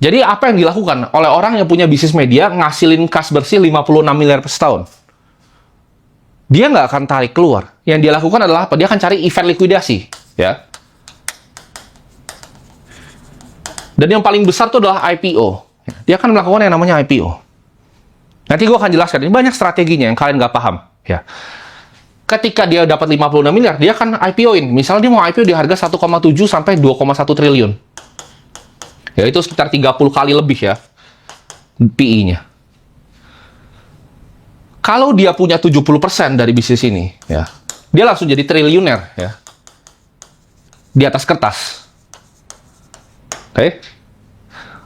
Jadi apa yang dilakukan oleh orang yang punya bisnis media ngasilin kas bersih 56 miliar per setahun? Dia nggak akan tarik keluar. Yang dia lakukan adalah apa? Dia akan cari event likuidasi, ya. Dan yang paling besar itu adalah IPO. Dia akan melakukan yang namanya IPO. Nanti gue akan jelaskan. Ini banyak strateginya yang kalian nggak paham, ya. Ketika dia dapat 56 miliar, dia akan IPO-in. Misalnya dia mau IPO di harga 1,7 sampai 2,1 triliun. Ya, itu sekitar 30 kali lebih ya PI-nya. Kalau dia punya 70% dari bisnis ini, ya, dia langsung jadi triliuner, ya. Di atas kertas. Oke?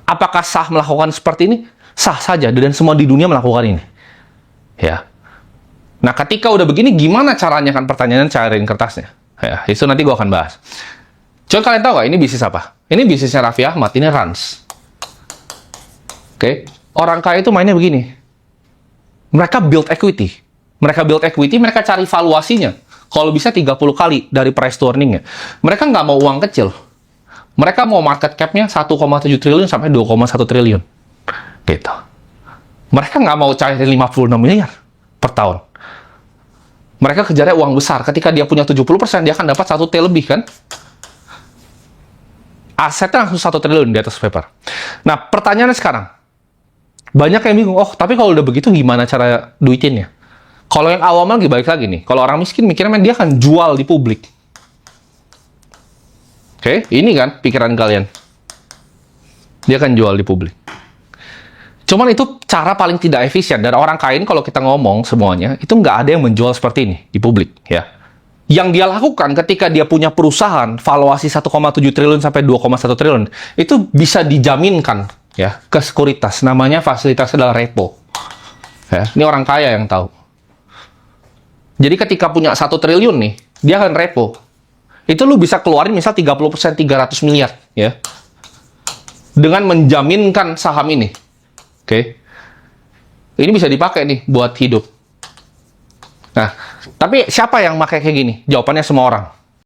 Apakah sah melakukan seperti ini? Sah saja, dan semua di dunia melakukan ini. Ya. Nah, ketika udah begini, gimana caranya kan pertanyaannya cairin kertasnya? Ya, itu nanti gue akan bahas. Coba kalian tahu nggak ini bisnis apa? Ini bisnisnya Raffi Ahmad, ini Rans. Oke, orang kaya itu mainnya begini. Mereka build equity. Mereka cari valuasinya. Kalau bisa 30 kali dari price to earning-nya. Mereka nggak mau uang kecil. Mereka mau market cap-nya 1,7 triliun sampai 2,1 triliun. Gitu. Mereka nggak mau cairin 56 miliar per tahun. Mereka kejarnya uang besar. Ketika dia punya 70%, dia akan dapat 1 T lebih, kan? Asetnya langsung 1 triliun di atas paper. Nah, pertanyaannya sekarang. Banyak yang bingung, oh, tapi kalau udah begitu gimana cara duitinnya? Kalau yang awam lagi, balik lagi nih. Kalau orang miskin mikirnya dia akan jual di publik. Oke, ini kan pikiran kalian. Dia akan jual di publik. Cuman itu cara paling tidak efisien. Dan orang kaya ini kalau kita ngomong semuanya, itu nggak ada yang menjual seperti ini di publik, ya. Yang dia lakukan ketika dia punya perusahaan valuasi 1,7 triliun sampai 2,1 triliun, itu bisa dijaminkan, ya, ke sekuritas. Namanya fasilitasnya adalah repo. Ya, ini orang kaya yang tahu. Jadi ketika punya 1 triliun nih, dia akan repo. Itu lu bisa keluarin misal 30% 300 miliar, ya. Dengan menjaminkan saham ini. Oke. Ini bisa dipakai nih buat hidup. Nah, tapi siapa yang pakai kayak gini? Jawabannya semua orang.